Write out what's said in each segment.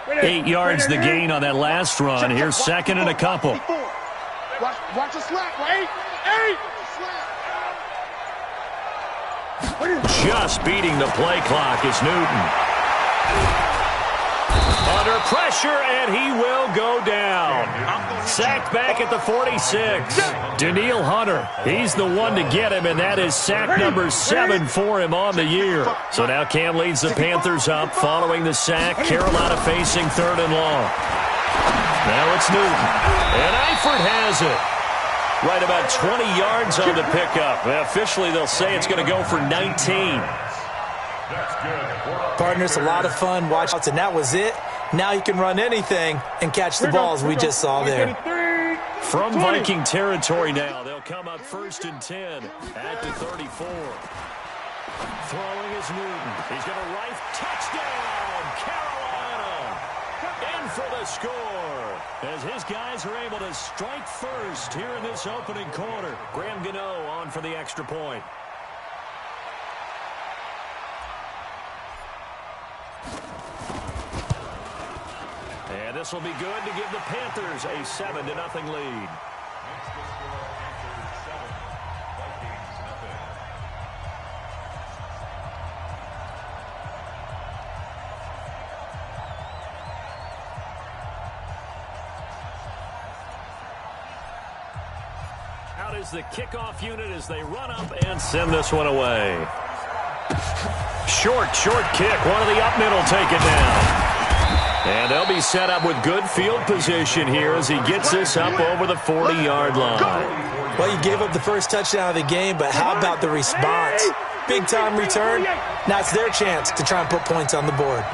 8 yards the gain on that last run. Here's second and a couple. Watch the slap. 8. Just beating the play clock is Newton. Under pressure, and he will go down. Sacked back at the 46. Danielle Hunter, he's the one to get him, and that is sack number 7 for him on the year. So now Cam leads the Panthers up following the sack. Carolina facing 3rd and long. Now it's Newton, and Eifert has it. Right about 20 yards on the pickup. Officially, they'll say it's going to go for 19. Partners, a lot of fun. Watch out, and that was it. Now you can run anything and catch the balls we just saw there. From Viking territory now, they'll come up 1st and 10 at the 34. Throwing is Newton. He's going to right. Touchdown, Carolina. In for the score. As his guys are able to strike first here in this opening quarter. Graham Gano on for the extra point. And this will be good to give the Panthers a 7-0 lead. Out is the kickoff unit as they run up and send this one away. Short kick. One of the up middle take it down. And they'll be set up with good field position here as he gets this up over the 40-yard line. Well, you gave up the first touchdown of the game, but how about the response? Big-time return. Now it's their chance to try and put points on the board.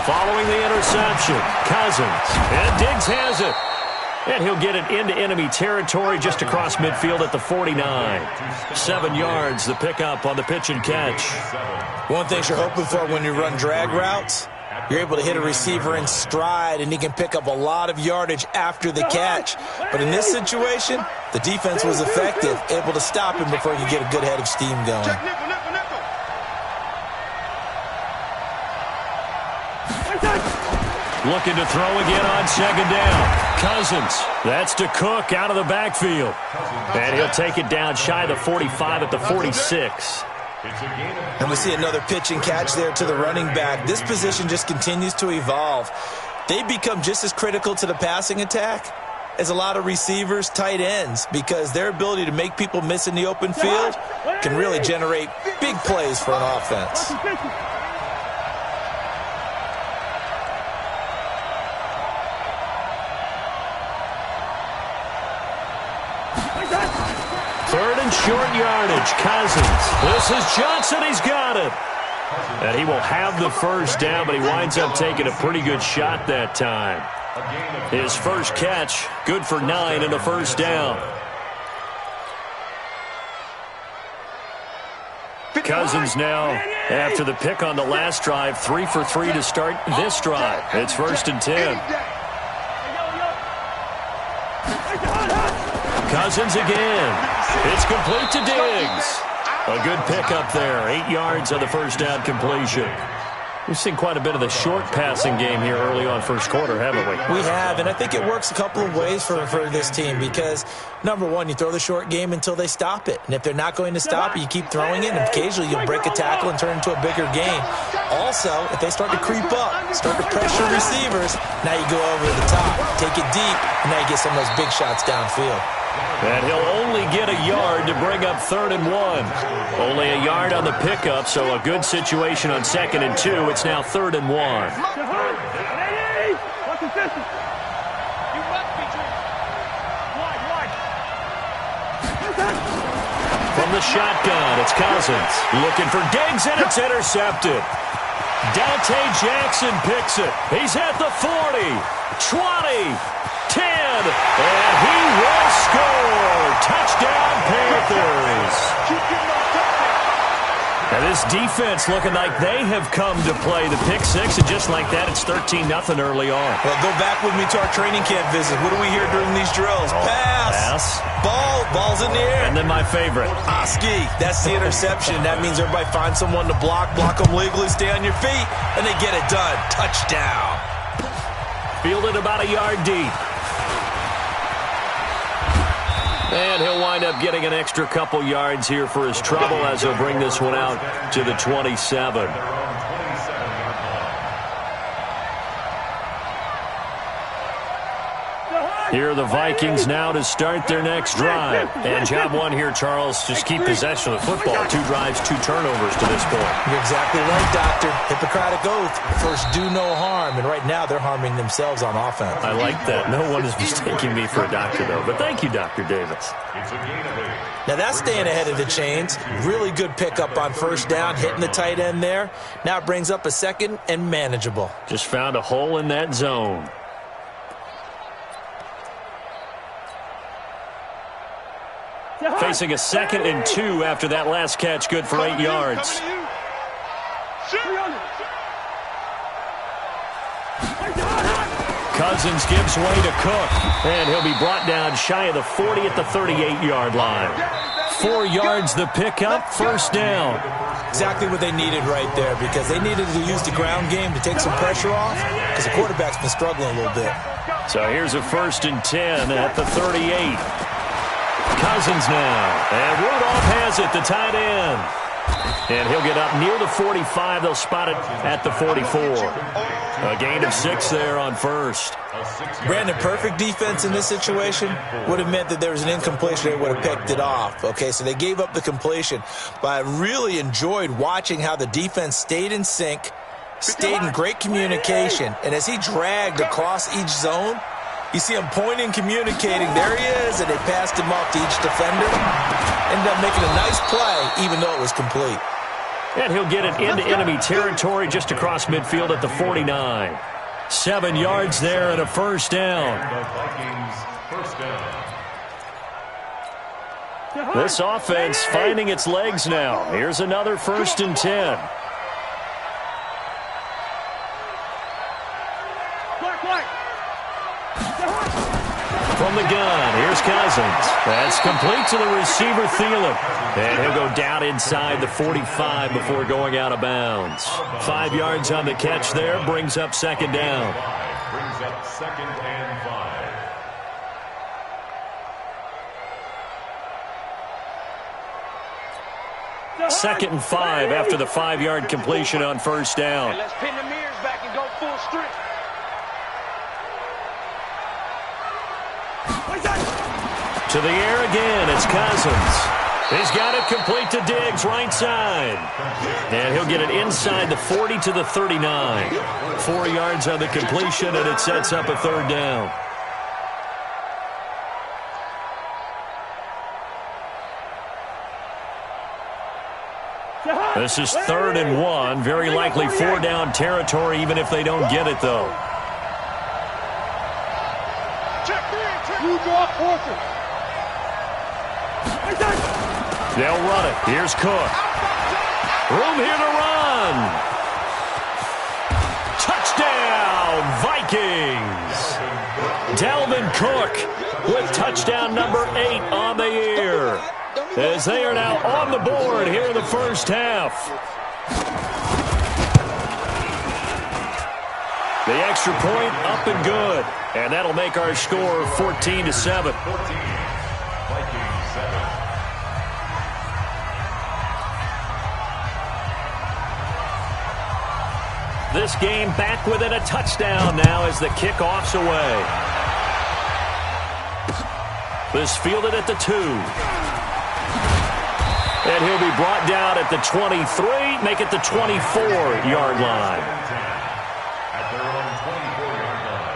Following the interception, Cousins. And Diggs has it. And he'll get it into enemy territory just across midfield at the 49. 7 yards, the pickup on the pitch and catch. One thing you're hoping for when you run drag routes, you're able to hit a receiver in stride, and he can pick up a lot of yardage after the catch. But in this situation, the defense was effective, able to stop him before he could get a good head of steam going. Looking to throw again on 2nd down. Cousins. That's to Cook out of the backfield. And he'll take it down shy of the 45 at the 46. And we see another pitch and catch there to the running back. This position just continues to evolve. They become just as critical to the passing attack as a lot of receivers, tight ends, because their ability to make people miss in the open field can really generate big plays for an offense. Short yardage, Cousins. This is Johnson. He's got it. And he will have the first down, but he winds up taking a pretty good shot that time. His first catch, good for 9 and a first down. Cousins now, after the pick on the last drive, 3 for 3 to start this drive. It's 1st and 10. Cousins again. It's complete to Diggs. A good pickup there. 8 yards on the first down completion. We've seen quite a bit of the short passing game here early on first quarter, haven't we? We have, and I think it works a couple of ways for this team because, number one, you throw the short game until they stop it. And if they're not going to stop it, you keep throwing it, and occasionally you'll break a tackle and turn it into a bigger game. Also, if they start to creep up, start to pressure receivers, now you go over the top, take it deep, and now you get some of those big shots downfield. And he'll only get a yard to bring up 3rd and 1. Only a yard on the pickup, so a good situation on 2nd and 2. It's now 3rd and 1. From the shotgun, it's Cousins. Looking for Diggs, and it's intercepted. Dante Jackson picks it. He's at the 40, 20, 10, and he will score. Touchdown, Panthers. And this defense looking like they have come to play. The pick six, and just like that, it's 13-0 early on. Well, go back with me to our training camp visit. What do we hear during these drills? Pass. Ball's in the air. And then my favorite. Oski. That's the interception. That means everybody finds someone to block them legally, stay on your feet, and they get it done. Touchdown. Fielded about a yard deep. And he'll wind up getting an extra couple yards here for his trouble as he'll bring this one out to the 27. Here are the Vikings now to start their next drive. And job one here, Charles, just keep possession of the football. 2 drives, 2 turnovers to this point. You're exactly right, Doctor. Hippocratic oath. First, do no harm. And right now, they're harming themselves on offense. I like that. No one is mistaking me for a doctor, though. But thank you, Dr. Davis. Now, that's staying ahead of the chains. Really good pickup on first down, hitting the tight end there. Now it brings up a second and manageable. Just found a hole in that zone. Facing a 2nd and 2 after that last catch, good for 8 yards. Cousins gives way to Cook, and he'll be brought down shy of the 40 at the 38-yard line. 4 yards the pickup, first down. Exactly what they needed right there, because they needed to use the ground game to take some pressure off, because the quarterback's been struggling a little bit. So here's a 1st and 10 at the 38. Cousins now, and Rudolph has it, the tight end. And he'll get up near the 45. They'll spot it at the 44. A gain of 6 there on first. Brandon, perfect defense in this situation would have meant that there was an incompletion. They would have picked it off. Okay, so they gave up the completion. But I really enjoyed watching how the defense stayed in sync, stayed in great communication. And as he dragged across each zone, you see him pointing, communicating. There he is, and they passed him off to each defender. Ended up making a nice play, even though it was complete. And he'll get it into enemy territory just across midfield at the 49. 7 yards there and a first down. This offense finding its legs now. Here's another 1st and 10. From the gun, here's Cousins. That's complete to the receiver, Thielen. And he'll go down inside the 45 before going out of bounds. 5 yards on the catch there, brings up 2nd down. Brings up 2nd and 5. 2nd and 5 after the 5-yard completion on first down. Let's pin the mirrors back and go full strength. To the air again, it's Cousins. He's got it complete to Diggs, right side. And he'll get it inside the 40 to the 39. 4 yards on the completion, and it sets up a 3rd down. This is 3rd and 1. Very likely 4-down territory, even if they don't get it, though. They'll run it. Here's Cook. Room here to run. Touchdown, Vikings. Dalvin Cook with touchdown number 8 on the year, as they are now on the board here in the first half. The extra point up and good, and that'll make our score 14-7. This game back within a touchdown now as the kickoff's away. This fielded at the 2. And he'll be brought down at the 23, make it the 24-yard line. At their own 24-yard line.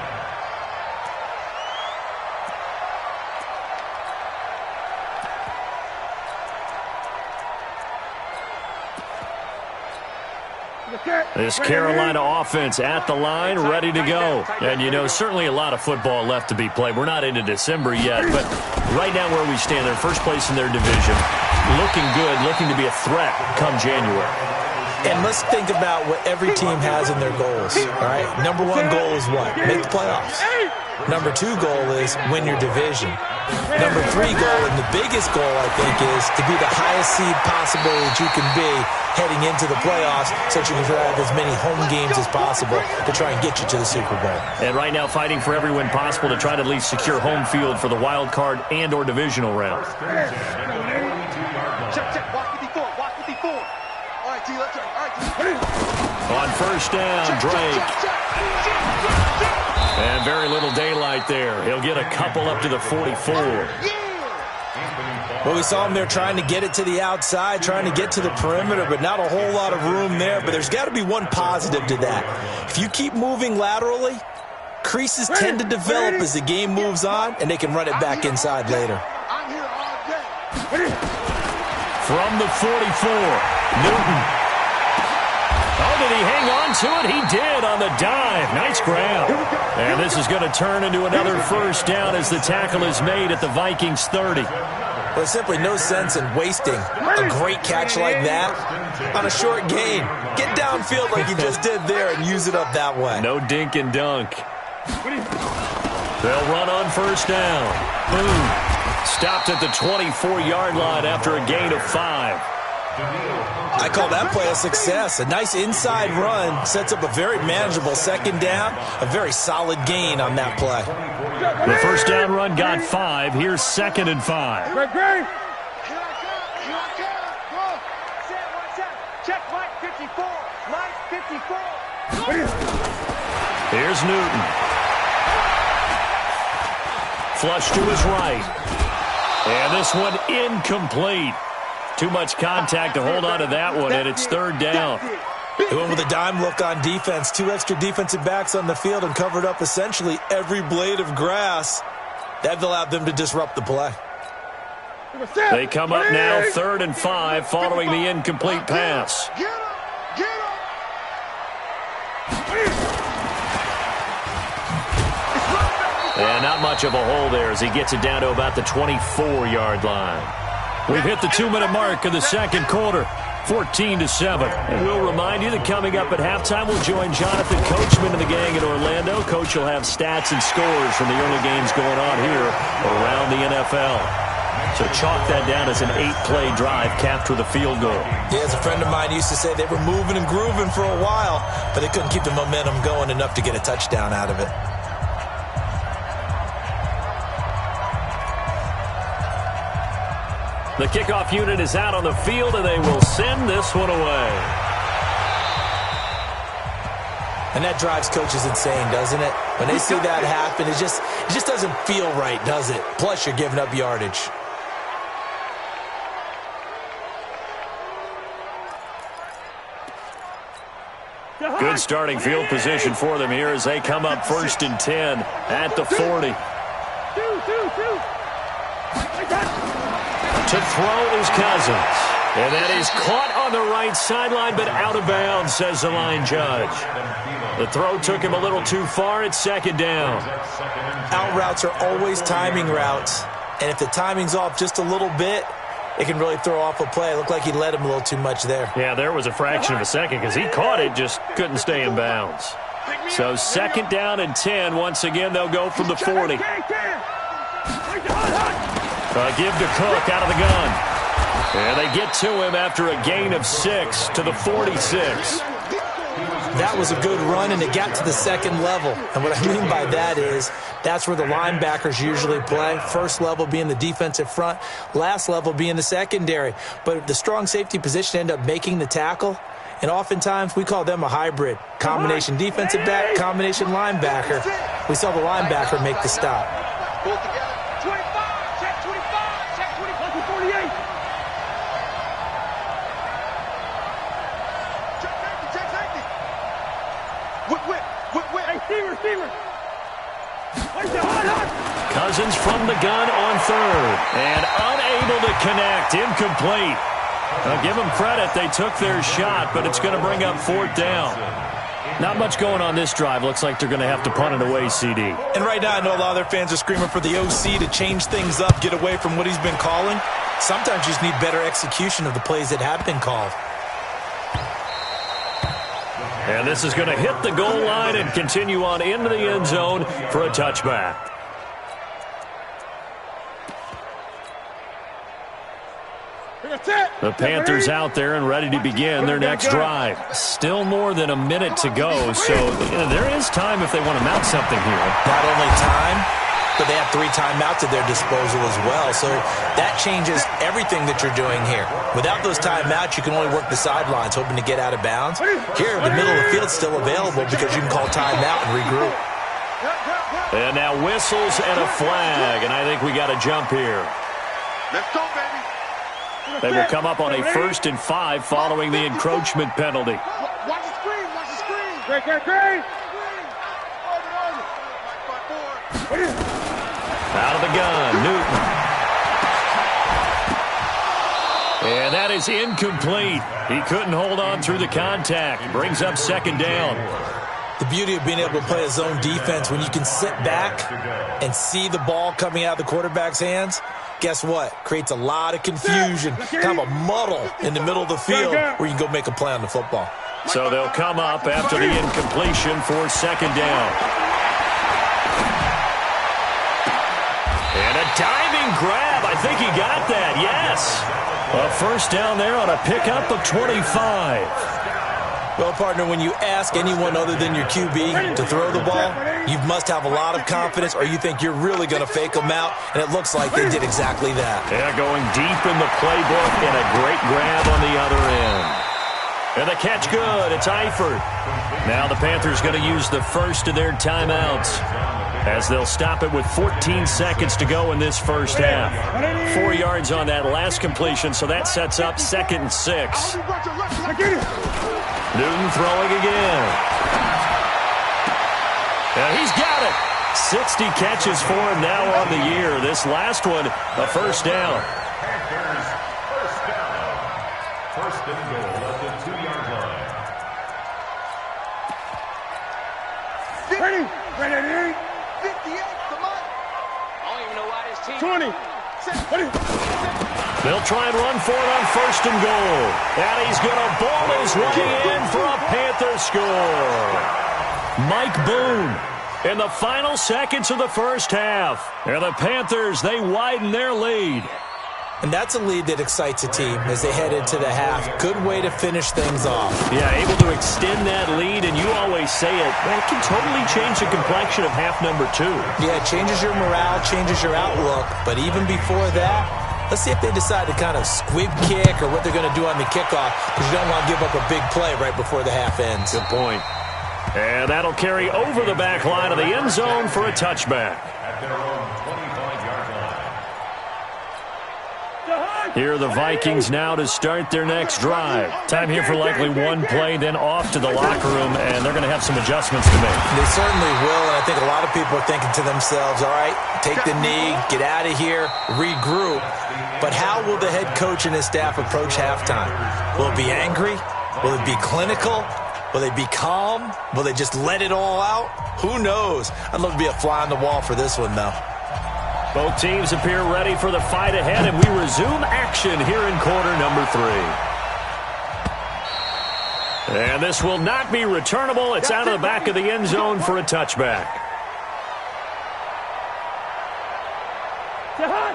This Carolina offense at the line, ready to go. And, you know, certainly a lot of football left to be played. We're not into December yet, but right now where we stand, they're first place in their division. Looking good, looking to be a threat come January. And let's think about what every team has in their goals, all right? Number one goal is what? Make the playoffs. Number two goal is win your division. Number three goal, and the biggest goal, I think, is to be the highest seed possible that you can be heading into the playoffs so that you can have as many home games as possible to try and get you to the Super Bowl. And right now fighting for every win possible to try to at least secure home field for the wild card and or divisional round. Check. Walk 54. Walk 54. All right, T, let's go. All right, On first down, Drake. And very little daylight there. He'll get a couple up to the 44. Well, we saw him there trying to get it to the outside, trying to get to the perimeter, but not a whole lot of room there. But there's got to be one positive to that. If you keep moving laterally, creases tend to develop as the game moves on, and they can run it back inside later. I'm here all day. From the 44, Newton. Oh, did he hang on to it? He did on the dive. Nice grab. And this is going to turn into another first down as the tackle is made at the Vikings 30. Well, there's simply no sense in wasting a great catch like that on a short gain. Get downfield like you just did there and use it up that way. No dink and dunk. They'll run on first down. Boom. Stopped at the 24-yard line after a gain of 5. I call that play a success. A nice inside run sets up a very manageable second down, a very solid gain on that play. The first down run got 5. Here's 2nd and 5. Here I come. Go. Set, watch out. Check Mike 54. Mike 54. Here's Newton. Flush to his right. And this one incomplete. Too much contact to hold on to that one, and it's 3rd down. They went with a dime look on defense. 2 extra defensive backs on the field and covered up essentially every blade of grass. That allowed them to disrupt the play. They come up now 3rd and 5 following the incomplete pass. Get him. And not much of a hole there as he gets it down to about the 24-yard line. We've hit the 2-minute mark of the second quarter, 14-7. And we'll remind you that coming up at halftime, we'll join Jonathan Coachman and the gang in Orlando. Coach will have stats and scores from the early games going on here around the NFL. So chalk that down as an 8-play drive capped with a field goal. Yeah, as a friend of mine used to say, they were moving and grooving for a while, but they couldn't keep the momentum going enough to get a touchdown out of it. The kickoff unit is out on the field, and they will send this one away. And that drives coaches insane, doesn't it? When they see that happen, it just doesn't feel right, does it? Plus, you're giving up yardage. Good starting field position for them here as they come up 1st and 10 at the 40. To throw is Cousins. And that is caught on the right sideline, but out of bounds, says the line judge. The throw took him a little too far. It's 2nd down. Out routes are always timing routes. And if the timing's off just a little bit, it can really throw off a play. It looked like he led him a little too much there. Yeah, there was a fraction of a second because he caught it, just couldn't stay in bounds. So 2nd down and 10. Once again, they'll go from the 40. Give to Cook out of the gun. And they get to him after a gain of 6 to the 46. That was a good run, and it got to the 2nd level. And what I mean by that is that's where the linebackers usually play. First level being the defensive front, last level being the secondary. But the strong safety position end up making the tackle, and oftentimes we call them a hybrid. Combination defensive back, combination linebacker. We saw the linebacker make the stop. Pull it together. 25. Check 25. Check 25. 48. Check safety. Whip. Hey, Steamer. Cousins from the gun on 3rd. And unable to connect. Incomplete. Give them credit. They took their shot, but it's going to bring up 4th down. Not much going on this drive. Looks like they're going to have to punt it away, CD. And right now, I know a lot of their fans are screaming for the OC to change things up, get away from what he's been calling. Sometimes you just need better execution of the plays that have been called. And this is going to hit the goal line and continue on into the end zone for a touchback. The Panthers out there and ready to begin their next drive. Still more than a minute to go, so there is time if they want to mount something here. Not only time, but they have 3 timeouts at their disposal as well, so that changes everything that you're doing here. Without those timeouts, you can only work the sidelines, hoping to get out of bounds. Here, the middle of the field's still available because you can call timeout and regroup. And now whistles and a flag, and I think we got a jump here. Let's go, baby. They will come up on a 1st and 5 following the encroachment penalty. Watch the screen. Watch the screen. Great. Out of the gun, Newton. And that is incomplete. He couldn't hold on through the contact. Brings up 2nd down. The beauty of being able to play a zone defense, when you can sit back and see the ball coming out of the quarterback's hands, guess what? Creates a lot of confusion, kind of a muddle in the middle of the field where you can go make a play on the football. So they'll come up after the incompletion for 2nd down. And a diving grab. I think he got that, yes. A 1st down there on a pickup of 25. Well, partner, when you ask anyone other than your QB to throw the ball, you must have a lot of confidence or you think you're really going to fake them out, and it looks like they did exactly that. Yeah, going deep in the playbook and a great grab on the other end. And the catch good. It's Eifert. Now the Panthers going to use the first of their timeouts as they'll stop it with 14 seconds to go in this first half. 4 yards on that last completion, so that sets up 2nd and 6. Newton throwing again. And he's got it. 60 catches for him now on the year. This last one, a 1st down. First and goal at the 2-yard line. Ready. 58, come on. I don't even know why this team... 20. Ready. They'll try and run for it on 1st and goal. And he's going to ball his way in for a Panther score. Mike Boone in the final seconds of the first half. And the Panthers, they widen their lead. And that's a lead that excites a team as they head into the half. Good way to finish things off. Yeah, able to extend that lead, and you always say it, that can totally change the complexion of half number 2. Yeah, it changes your morale, changes your outlook. But even before that, let's see if they decide to kind of squib kick or what they're going to do on the kickoff, because you don't want to give up a big play right before the half ends. Good point. And that'll carry over the back line of the end zone for a touchback. At their own 25-yard line. Here are the Vikings now to start their next drive. Time here for likely one play, then off to the locker room, and they're going to have some adjustments to make. They certainly will, and I think a lot of people are thinking to themselves, all right, take the knee, get out of here, regroup. But how will the head coach and his staff approach halftime? Will it be angry? Will it be clinical? Will they be calm? Will they just let it all out? Who knows? I'd love to be a fly on the wall for this one, though. Both teams appear ready for the fight ahead, and we resume action here in quarter number 3. And this will not be returnable. It's out of the back of the end zone for a touchback.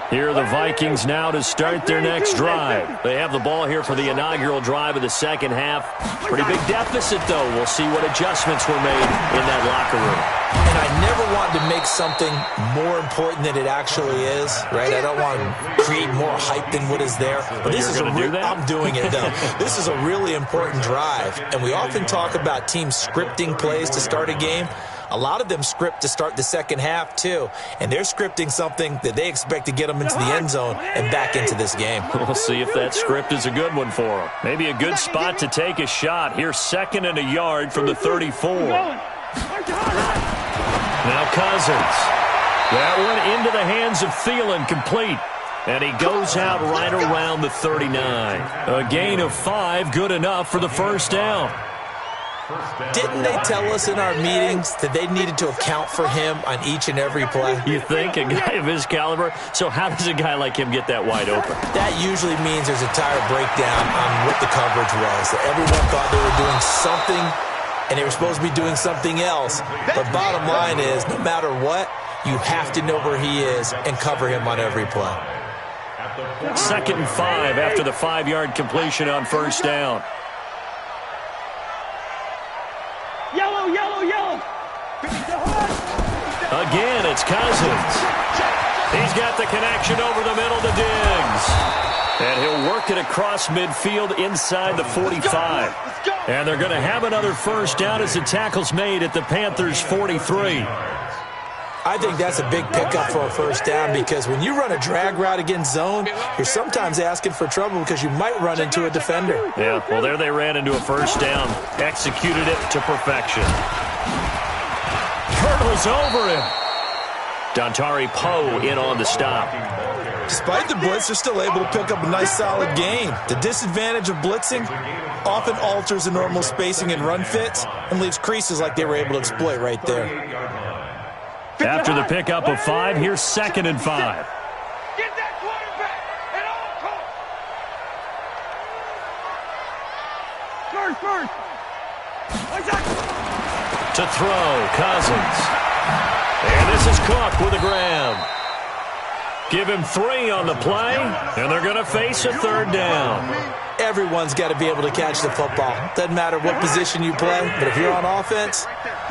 Here are the Vikings now to start their next drive. They have the ball here for the inaugural drive of the second half. Pretty big deficit, though. We'll see what adjustments were made in that locker room. And I never want to make something more important than it actually is, right? I don't want to create more hype than what is there. But this is you're going to do that? I'm doing it, though. This is a really important drive. And we often talk about teams scripting plays to start a game. A lot of them script to start the second half, too. And they're scripting something that they expect to get them into the end zone and back into this game. We'll see if that script is a good one for them. Maybe a good spot to take a shot. Here's 2nd and a yard from the 34. Now Cousins. That one into the hands of Thielen, complete. And he goes out right around the 39. A gain of 5, good enough for the first down. Didn't they tell us in our meetings that they needed to account for him on each and every play? You think? A guy of his caliber? So how does a guy like him get that wide open? That usually means there's a tire breakdown on what the coverage was. That everyone thought they were doing something and they were supposed to be doing something else. But bottom line is, no matter what, you have to know where he is and cover him on every play. 2nd and 5 after the 5-yard completion on first down. Yellow, yellow, yellow. Again, it's Cousins. He's got the connection over the middle to Diggs. And he'll work it across midfield inside the 45. And they're going to have another first down as the tackle's made at the Panthers' 43. I think that's a big pickup for a first down because when you run a drag route against zone, you're sometimes asking for trouble because you might run into a defender. Yeah, well, there they ran into a first down. Executed it to perfection. Hurdles over him. Dontari Poe in on the stop. Despite the blitz, they're still able to pick up a nice solid gain. The disadvantage of blitzing often alters the normal spacing and run fits and leaves creases like they were able to exploit right there. After the pickup of 5, here's 2nd and 5. Get that quarterback at all costs. First. To throw, Cousins. And this is Cook with a grab. Give him 3 on the play, and they're going to face a 3rd down. Everyone's got to be able to catch the football. Doesn't matter what position you play, but if you're on offense,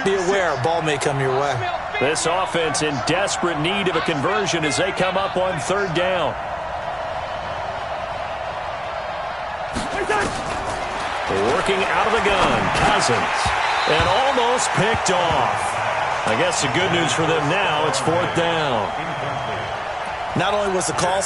be aware a ball may come your way. This offense in desperate need of a conversion as they come up on 3rd down. Working out of the gun, Cousins. And almost picked off. I guess the good news for them now, it's 4th down. Not only was the call...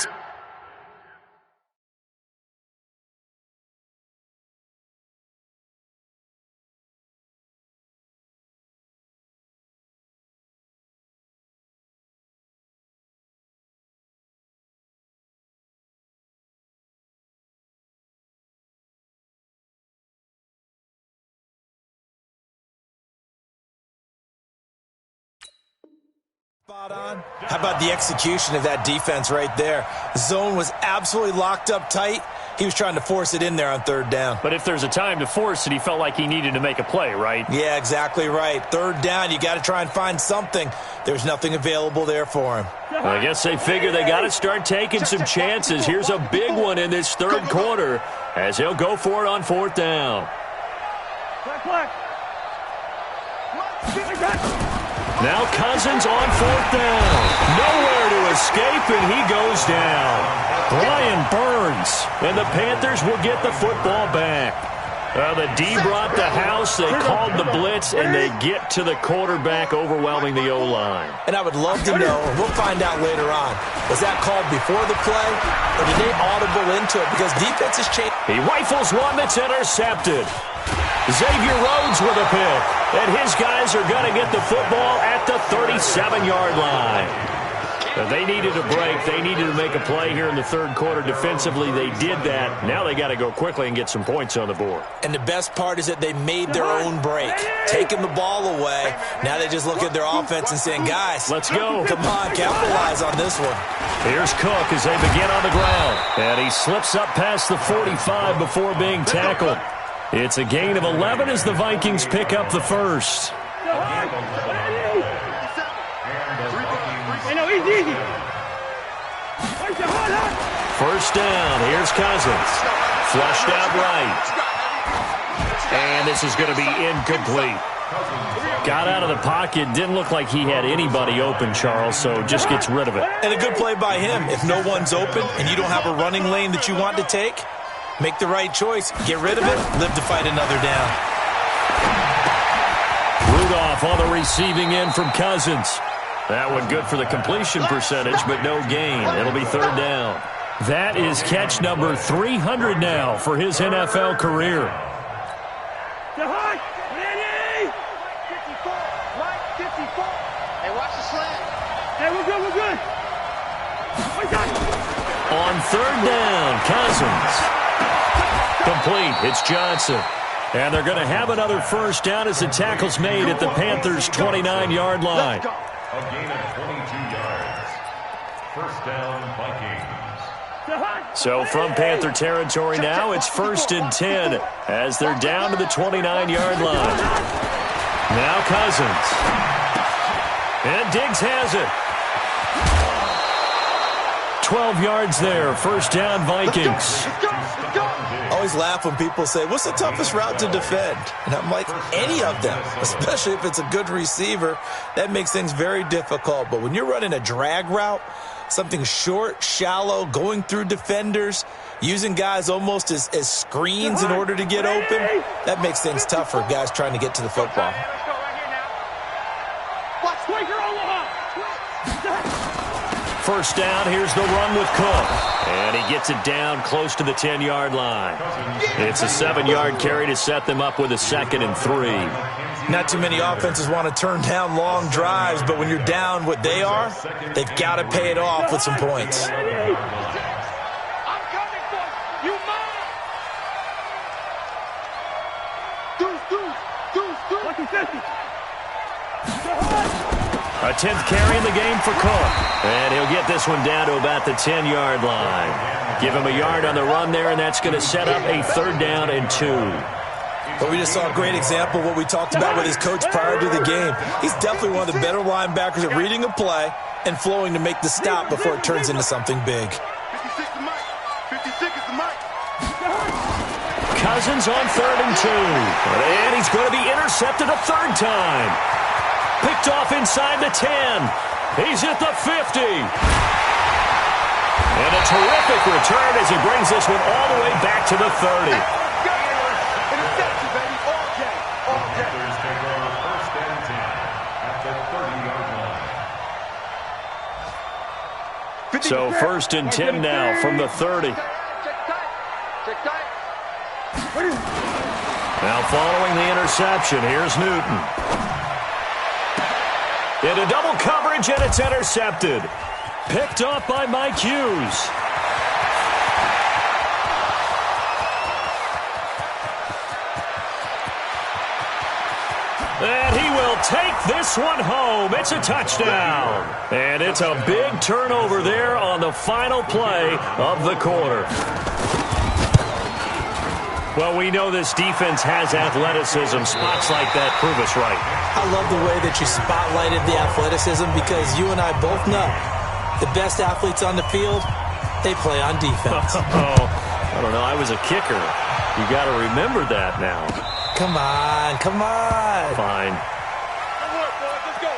Spot on. How about the execution of that defense right there? The zone was absolutely locked up tight. He was trying to force it in there on 3rd down. But if there's a time to force it, he felt like he needed to make a play, right? Yeah, exactly right. 3rd down, you got to try and find something. There's nothing available there for him. Well, I guess they figure they got to start taking some chances. Here's a big one in this 3rd quarter as he'll go for it on 4th down. Now Cousins on 4th down. Nowhere to escape, and he goes down. Brian Burns, and the Panthers will get the football back. The D brought the house, they called the blitz, and they get to the quarterback, overwhelming the O-line. And I would love to know, and we'll find out later on, was that called before the play, or did they audible into it? Because defense has changed. He rifles one that's intercepted. Xavier Rhodes with a pick, and his guys are going to get the football at the 37-yard line. They needed a break. They needed to make a play here in the 3rd quarter. Defensively, they did that. Now they got to go quickly and get some points on the board. And the best part is that they made their own break, taking the ball away. Now they just look at their offense and saying, guys, let's go. Come on, capitalize on this one. Here's Cook as they begin on the ground. And he slips up past the 45 before being tackled. It's a gain of 11 as the Vikings pick up the first. Easy. First down. Here's Cousins. Flushed out right. And this is going to be incomplete. Got out of the pocket. Didn't look like he had anybody open, Charles, so just gets rid of it. And a good play by him. If no one's open and you don't have a running lane that you want to take, make the right choice. Get rid of it. Live to fight another down. Rudolph on the receiving end from Cousins. That one good for the completion percentage, but no gain. It'll be 3rd down. That is catch number 300 now for his NFL career. Hey, watch the slant. Hey, we're good. On 3rd down, Cousins. Complete. It's Johnson. And they're going to have another first down as the tackle's made at the Panthers' 29-yard line. A gain of 22 yards. First down, Vikings. So from Panther territory now, it's 1st and 10 as they're down to the 29-yard line. Now Cousins. And Diggs has it. 12 yards there. First down, Vikings. Let's go. Always laugh when people say, what's the toughest route to defend? And I'm like, any of them, especially if it's a good receiver. That makes things very difficult. But when you're running a drag route, something short, shallow, going through defenders, using guys almost as screens in order to get open, that makes things tough for guys trying to get to the football. First down, here's the run with Cook. And he gets it down close to the 10-yard line. It's a 7-yard carry to set them up with a 2nd and 3. Not too many offenses want to turn down long drives, but when you're down what they are, they've got to pay it off with some points. I'm coming for you. Deuce. A 10th carry in the game for Cook. And he'll get this one down to about the 10-yard line. Give him a yard on the run there, and that's going to set up a 3rd down and 2. But we just saw a great example of what we talked about with his coach prior to the game. He's definitely one of the better linebackers at reading a play and flowing to make the stop before it turns into something big. 56 is Mike. 56 is the Mike. Cousins on 3rd and 2. And he's going to be intercepted a 3rd time. Picked off inside the 10. He's at the 50. And a terrific return as he brings this one all the way back to the 30. Interception, baby. All day. Panthers take over 1st and 10 at the 30-yard line. So 1st and 10 now from the 30. Check tight. Now following the interception, here's Newton. Into double coverage, and it's intercepted. Picked off by Mike Hughes. And he will take this one home. It's a touchdown. And it's a big turnover there on the final play of the quarter. Well, we know this defense has athleticism. Spots like that prove us right. I love the way that you spotlighted the athleticism because you and I both know the best athletes on the field, they play on defense. I don't know. I was a kicker. You got to remember that now. Come on. Fine. Good work, boys. Let's go.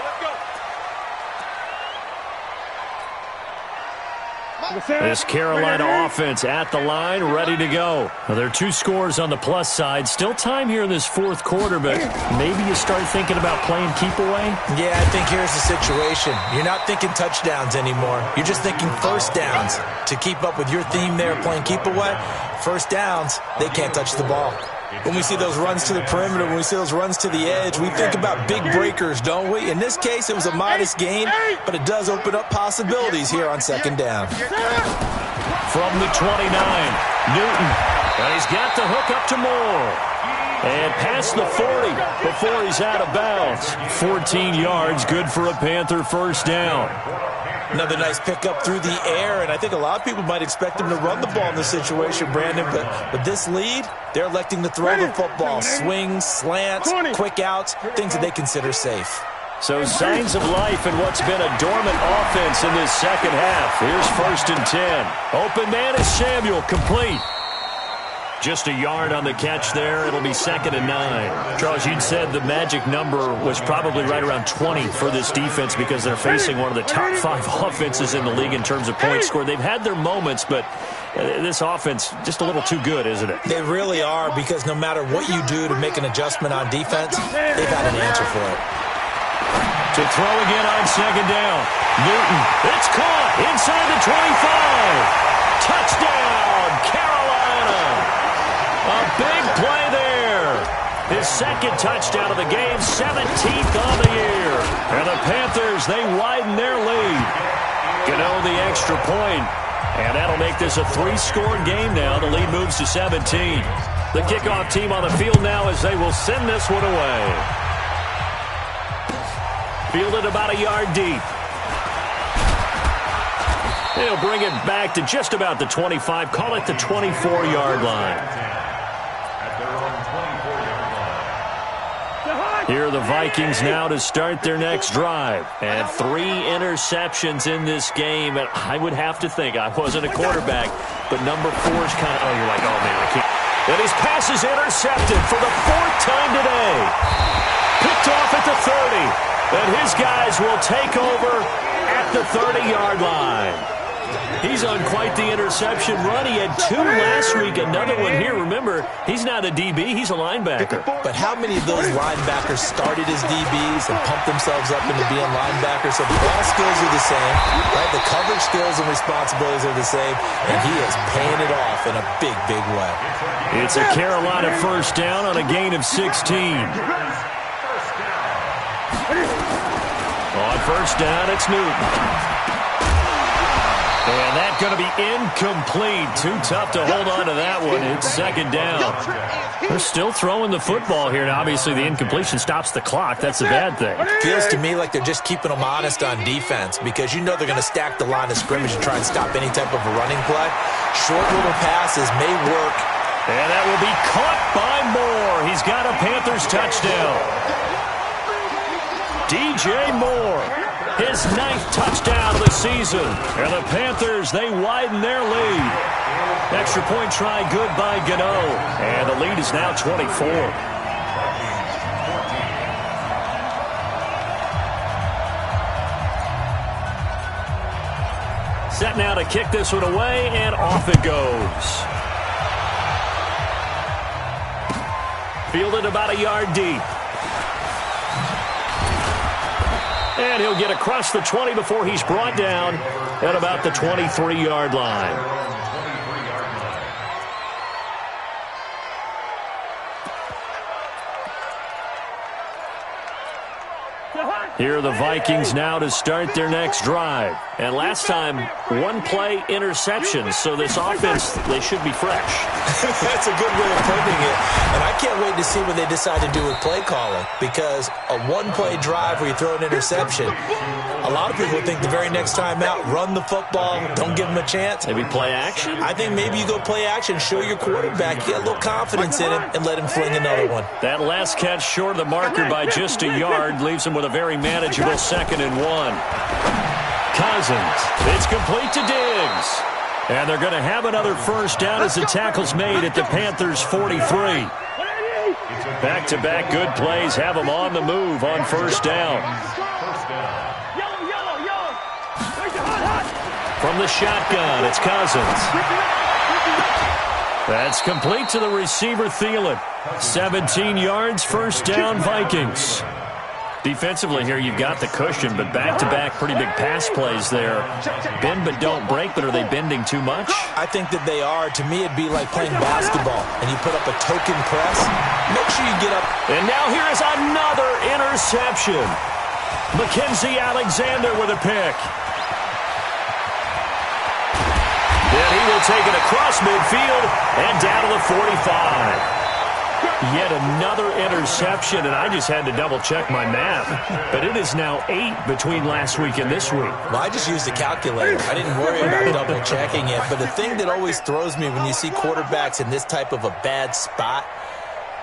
This Carolina offense at the line, ready to go. Well, there are 2 scores on the plus side. Still time here in this 4th quarter, but maybe you start thinking about playing keep away? Yeah, I think here's the situation. You're not thinking touchdowns anymore. You're just thinking first downs. To keep up with your theme there, playing keep away, first downs, they can't touch the ball. When we see those runs to the perimeter, when we see those runs to the edge, we think about big breakers, don't we? In this case, it was a modest gain, but it does open up possibilities here on 2nd down. From the 29, Newton. And he's got the hook up to Moore. And past the 40 before he's out of bounds. 14 yards, good for a Panther first down. Another nice pickup through the air, and I think a lot of people might expect him to run the ball in this situation, Brandon, but with this lead, they're electing to throw the football. Swings, slants, quick outs, things that they consider safe. So signs of life in what's been a dormant offense in this 2nd half. Here's 1st and 10. Open man is Samuel, complete. Just a yard on the catch there. It'll be 2nd and 9. Charles, you'd said the magic number was probably right around 20 for this defense because they're facing one of the top 5 offenses in the league in terms of points scored. They've had their moments, but this offense just a little too good, isn't it? They really are, because no matter what you do to make an adjustment on defense, they've got an answer for it. To throw again on 2nd down. Newton, it's caught inside the 25. Touchdown, Carolina. A big play there. His 2nd touchdown of the game, 17th on the year. And the Panthers, they widen their lead. Gano the extra point. And that'll make this a 3-score game now. The lead moves to 17. The kickoff team on the field now as they will send this one away. Fielded about a yard deep. They'll bring it back to just about the 25. Call it the 24-yard line. At their own 24-yard line. Here are the Vikings now to start their next drive. And 3 interceptions in this game. And I would have to think, I wasn't a quarterback, but number 4 is kind of, you're like, oh, man, I can't. And his pass is intercepted for the 4th time today. Picked off at the 30. And his guys will take over at the 30-yard line. He's on quite the interception run. He had 2 last week, another one here. Remember, he's not a DB, he's a linebacker. But how many of those linebackers started as DBs and pumped themselves up into being linebackers? So the ball skills are the same, right? The coverage skills and responsibilities are the same, and he is paying it off in a big, big way. It's a Carolina first down on a gain of 16. On first down, it's Newton. And that's going to be incomplete. Too tough to hold on to that one. It's second down. They're still throwing the football here. Now, obviously, the incompletion stops the clock. That's a bad thing. Feels to me like they're just keeping them honest on defense because you know they're going to stack the line of scrimmage and try and stop any type of a running play. Short little passes may work. And that will be caught by Moore. He's got a Panthers touchdown. DJ Moore, his 9th touchdown of the season. And the Panthers, they widen their lead. Extra point try good by Gano. And the lead is now 24. Set now to kick this one away, and off it goes. Fielded about a yard deep. And he'll get across the 20 before he's brought down at about the 23-yard line. Here are the Vikings now to start their next drive. And last time, 1-play interception. So this offense, they should be fresh. That's a good way of putting it. And I can't wait to see what they decide to do with play calling. Because a 1-play drive where you throw an interception, a lot of people think the very next time out, run the football, don't give them a chance. Maybe play action? I think maybe you go play action, show your quarterback, get a little confidence in him, and let him fling another one. That last catch short of the marker by just a yard leaves him with a very manageable 2nd and 1. Cousins, it's complete to Diggs. And they're going to have another first down as the tackle's made at the Panthers' 43. Back-to-back good plays have them on the move on first down. From the shotgun, it's Cousins. That's complete to the receiver, Thielen. 17 yards, first down, Vikings. Defensively here, you've got the cushion, but back-to-back pretty big pass plays there. Bend but don't break, but are they bending too much? I think that they are. To me, it'd be like playing basketball, and you put up a token press. Make sure you get up. And now here is another interception. Mackenzie Alexander with a pick. Then he will take it across midfield and down to the 45. Yet another interception, and I just had to double-check my math. But it is now 8 between last week and this week. Well, I just used a calculator. I didn't worry about double-checking it. But the thing that always throws me when you see quarterbacks in this type of a bad spot,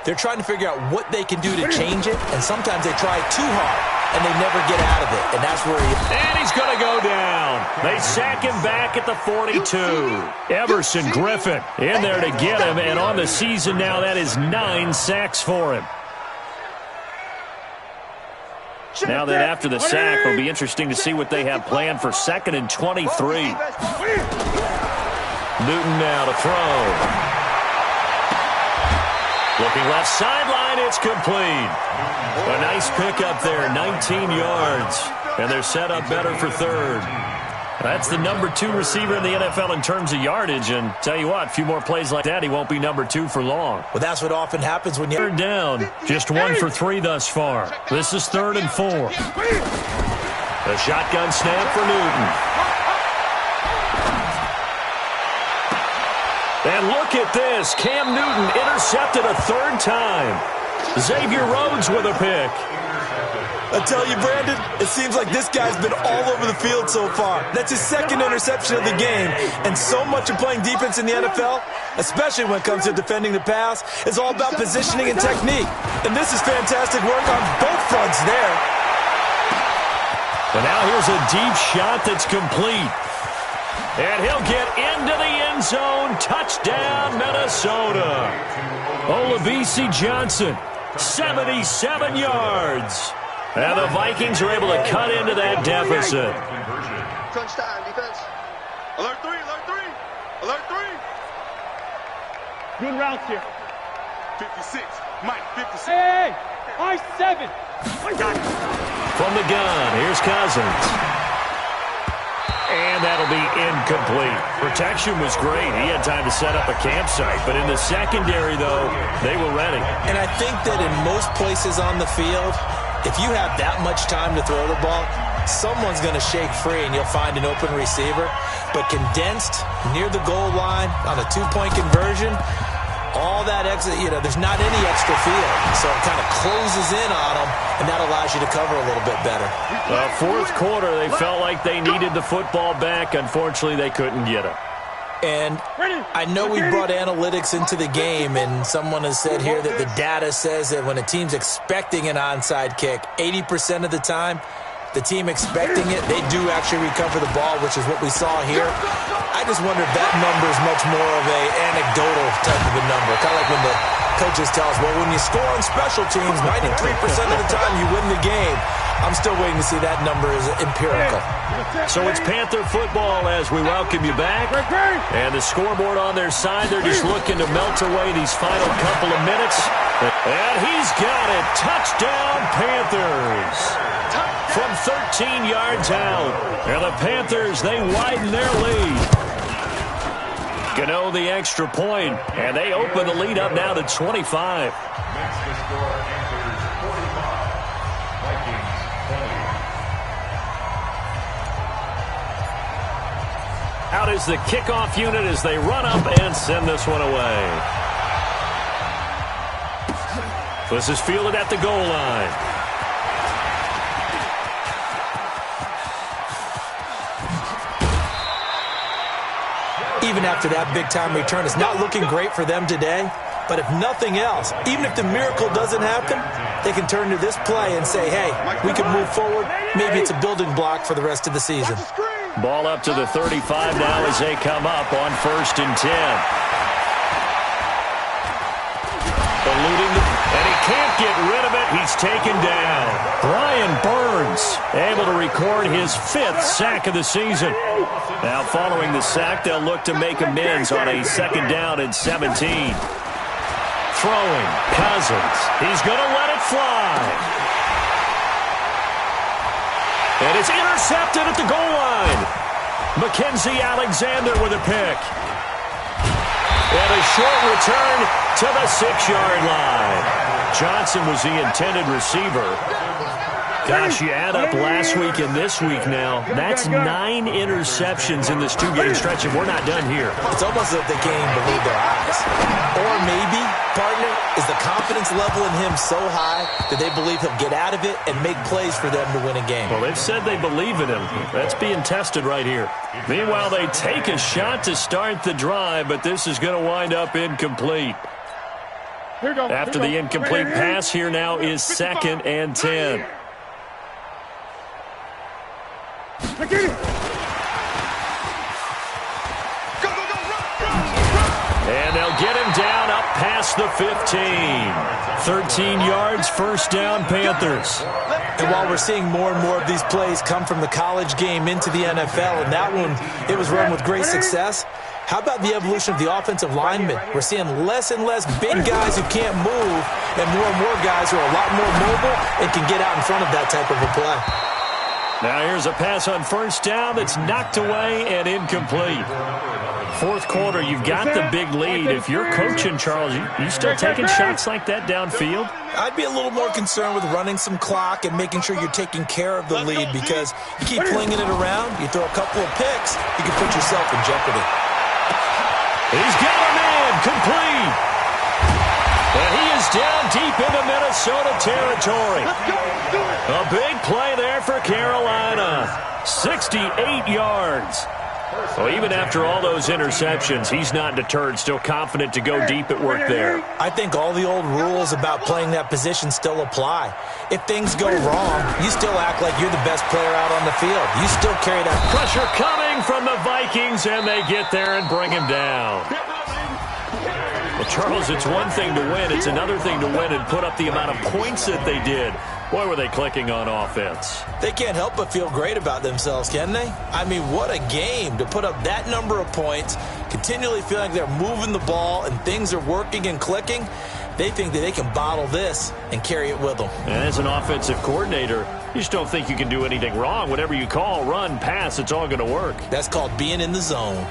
they're trying to figure out what they can do to change it, and sometimes they try too hard, and they never get out of it, and that's where And he's going to go down. They sack him back at the 42. Everson Griffin in there to get him, and on the season now, that is 9 sacks for him. Now that after the sack, it'll be interesting to see what they have planned for 2nd and 23. Newton now to throw. Looking left sideline, it's complete. A nice pickup there, 19 yards. And they're set up better for 3rd. That's the number 2 receiver in the NFL in terms of yardage. And tell you what, a few more plays like that, he won't be number 2 for long. Well, that's what often happens when you're 3rd down. Just 1 for 3 thus far. This is 3rd and 4. A shotgun snap for Newton. And look at this. Cam Newton intercepted a 3rd time. Xavier Rhodes with a pick. I tell you, Brandon, it seems like this guy's been all over the field so far. That's his second interception of the game. And so much of playing defense in the NFL, especially when it comes to defending the pass, is all about positioning and technique. And this is fantastic work on both fronts there. But now here's a deep shot that's complete. And he'll get into the end zone. Touchdown, Minnesota. Olabisi Johnson, 77 yards. And the Vikings are able to cut into that deficit. Crunch time, defense. Alert 3, alert 3. Alert 3. Good routes here. 56. Mike, 56. Hey, I-7. From the gun, here's Cousins. And that'll be incomplete. Protection was great. He had time to set up a campsite. But in the secondary, though, they were ready. And I think that in most places on the field, if you have that much time to throw the ball, someone's going to shake free and you'll find an open receiver. But condensed near the goal line on a two-point conversion, all that extra, there's not any extra field. So it kind of closes in on them, and that allows you to cover a little bit better. Fourth quarter, they felt like they needed the football back. Unfortunately, they couldn't get it. And I know we brought analytics into the game, and someone has said here that the data says that when a team's expecting an onside kick, 80% of the time, the team expecting it, they do actually recover the ball, which is what we saw here. I just wonder if that number is much more of an anecdotal type of a number, kind of like when the coaches tell us, well, when you score on special teams, 93% of the time you win the game. I'm still waiting to see that number is empirical. So it's Panther football as we welcome you back. And the scoreboard on their side, they're just looking to melt away these final couple of minutes. And he's got it. Touchdown, Panthers. From 13 yards out. And the Panthers, they widen their lead. Gano the extra point, and they open the lead up now to 25. Makes the score Panthers 45, Vikings 20. Out is the kickoff unit as they run up and send this one away. This is fielded at the goal line. Even after that big-time return, it's not looking great for them today. But if nothing else, even if the miracle doesn't happen, they can turn to this play and say, hey, we can move forward. Maybe it's a building block for the rest of the season. Ball up to the 35 now as they come up on 1st and 10. Eluding and he can't get rid of it. He's taken down. Brian Burns able to record his 5th sack of the season. Now following the sack, they'll look to make amends on a 2nd down and 17. Throwing, Cousins. He's going to let it fly. And it's intercepted at the goal line. Mackenzie Alexander with a pick. And a short return to the 6-yard line. Johnson was the intended receiver. Gosh, you add up last week and this week now. That's 9 interceptions in this 2-game stretch, and we're not done here. It's almost like they can't even believe their eyes. Or maybe, partner, is the confidence level in him so high that they believe he'll get out of it and make plays for them to win a game. Well, they've said they believe in him. That's being tested right here. Meanwhile, they take a shot to start the drive, but this is going to wind up incomplete. After the incomplete pass, here now is 2nd and 10. And they'll get him down up past the 15. 13 yards, 1st down, Panthers. And while we're seeing more and more of these plays come from the college game into the NFL, and that one, it was run with great success, how about the evolution of the offensive linemen? We're seeing less and less big guys who can't move and more guys who are a lot more mobile and can get out in front of that type of a play. Now here's a pass on 1st down that's knocked away and incomplete. 4th quarter, you've got the big lead. If you're coaching, Charles, you still taking shots like that downfield? I'd be a little more concerned with running some clock and making sure you're taking care of the lead, because you keep flinging it around, you throw a couple of picks, you can put yourself in jeopardy. He's got a man, complete. And he is down deep into Minnesota territory. A big play there for Carolina. 68 yards. Well, even after all those interceptions, he's not deterred, still confident to go deep at work there. I think all the old rules about playing that position still apply. If things go wrong, you still act like you're the best player out on the field. You still carry that pressure coming from the Vikings, and they get there and bring him down. Well, Charles, it's one thing to win. It's another thing to win and put up the amount of points that they did. Boy, were they clicking on offense. They can't help but feel great about themselves, can they? I mean, what a game to put up that number of points, continually feeling like they're moving the ball and things are working and clicking. They think that they can bottle this and carry it with them. And as an offensive coordinator, you just don't think you can do anything wrong. Whatever you call, run, pass, it's all going to work. That's called being in the zone.